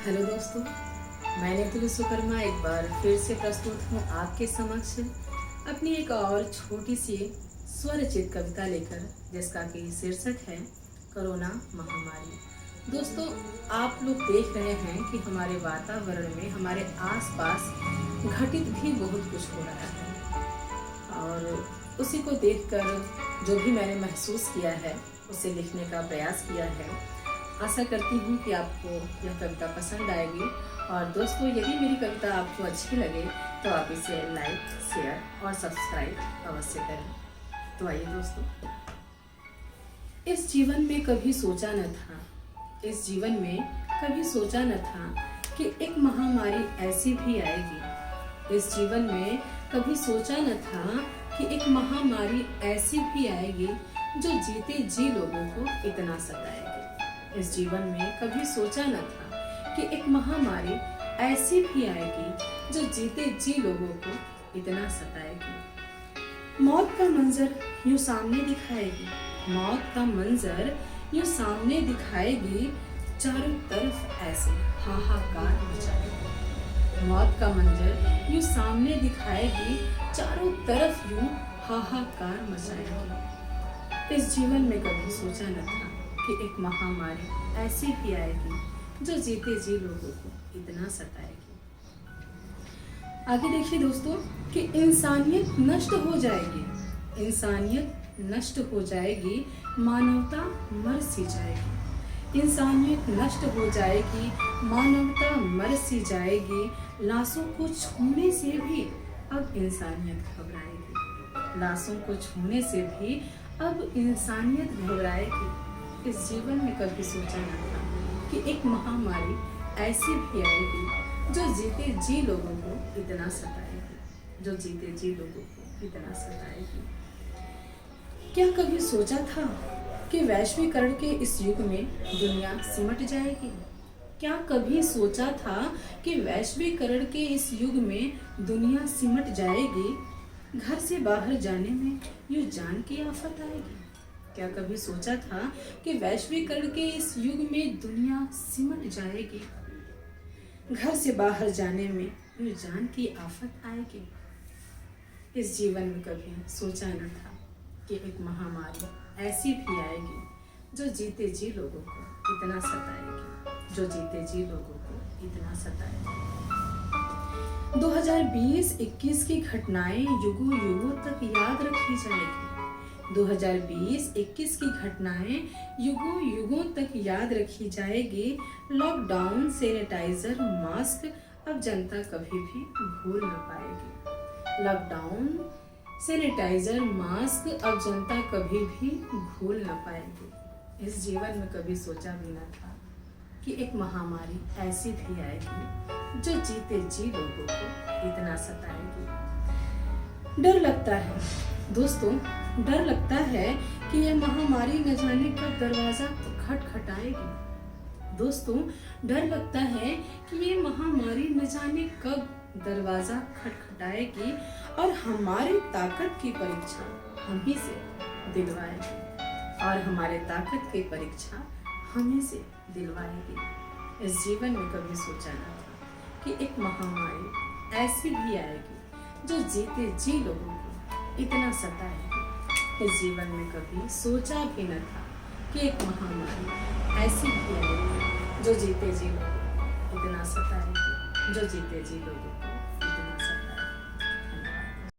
Hello दोस्तों, मैं नेतु विश्वकर्मा एक बार फिर से प्रस्तुत हूँ आपके समक्ष अपनी एक और छोटी सी स्वरचित कविता लेकर, जिसका कि शीर्षक है कोरोना महामारी। दोस्तों, आप लोग देख रहे हैं कि हमारे वातावरण में, हमारे आसपास घटित भी बहुत कुछ हो रहा है और उसी को देखकर जो भी मैंने महसूस किया है उसे लिखने का प्रयास किया है। आशा करती हूँ कि आपको यह कविता पसंद आएगी। और दोस्तों, यदि मेरी कविता आपको अच्छी लगे तो आप इसे लाइक, शेयर और सब्सक्राइब अवश्य करें। तो आइए दोस्तों, इस जीवन में कभी सोचा न था, इस जीवन में कभी सोचा न था कि एक महामारी ऐसी भी आएगी। इस जीवन में कभी सोचा न था कि एक महामारी ऐसी भी आएगी जो जीते जी लोगों को इतना सताएगी। इस जीवन में कभी सोचा न था कि एक महामारी ऐसी भी आएगी जो जीते जी लोगों को इतना सताएगी। मौत का मंजर यूं सामने दिखाएगी, मौत का मंजर यूं सामने दिखाएगी, चारों तरफ ऐसे हाहाकार मचाएगी। मौत का मंजर यूं सामने दिखाएगी, चारों तरफ यूं हाहाकार मचाएगी। इस जीवन में कभी सोचा न था कि एक महामारी ऐसी भी आएगी जो जीते जी लोगों को इतना सताएगी। आगे देखिए दोस्तों कि इंसानियत नष्ट हो जाएगी, इंसानियत नष्ट हो जाएगी, मानवता मर सी जाएगी। इंसानियत नष्ट हो जाएगी, मानवता मर सी जाएगी, लाशों को छूने से भी अब इंसानियत घबराएगी। लाशों को छूने से भी अब इंसानियत घबराएगी। इस जीवन में कभी सोचा न था कि एक महामारी ऐसी भी आएगी जो जीते जी लोगों को इतना सताएगी, जो जीते जी लोगों को इतना सताएगी। क्या कभी सोचा था कि वैश्वीकरण के इस युग में दुनिया सिमट जाएगी? क्या कभी सोचा था कि वैश्वीकरण के इस युग में दुनिया सिमट जाएगी? घर से बाहर जाने में यूं जान की आफत आएगी। क्या कभी सोचा था कि वैश्वीकरण के इस युग में दुनिया सिमट जाएगी? घर से बाहर जाने में यूं जान की आफत आएगी। इस जीवन में कभी सोचा न था कि एक महामारी ऐसी भी आएगी जो जीते जी लोगों को इतना सताएगी, जो जीते जी लोगों को इतना सताएगी। 2020-21 की घटनाएं युगों युगों तक याद रखी जाएगी। 2020-21 की घटनाएं युगों युगों तक याद रखी जाएगी। लॉकडाउन, सैनिटाइजर, मास्क अब जनता कभी भी भूल न पाएगी। लॉकडाउन, सैनिटाइजर, मास्क अब जनता कभी भी भूल न पाएगी। इस जीवन में कभी सोचा भी न था कि एक महामारी ऐसी भी आएगी जो जीते जी लोगों को इतना सताएगी। डर लगता है दोस्तों, डर लगता है कि यह महामारी न जाने कब दरवाजा खटखटाएगी। दोस्तों, डर लगता है कि ये महामारी न जाने कब दरवाजा खटखटाएगी और हमारी ताकत की परीक्षा हम ही से दिलवाएगी, और हमारे ताकत की परीक्षा हम ही से दिलवाएगी। इस जीवन में कभी सोचा न था कि एक महामारी ऐसी भी आएगी जो जीते जी लोगों को इतना सताएगी। इस जीवन में कभी सोचा भी न था कि एक महामारी ऐसी भी आएगी जो जीते जी लोगों को इतना सताएगी, जो जीते जी लोगों को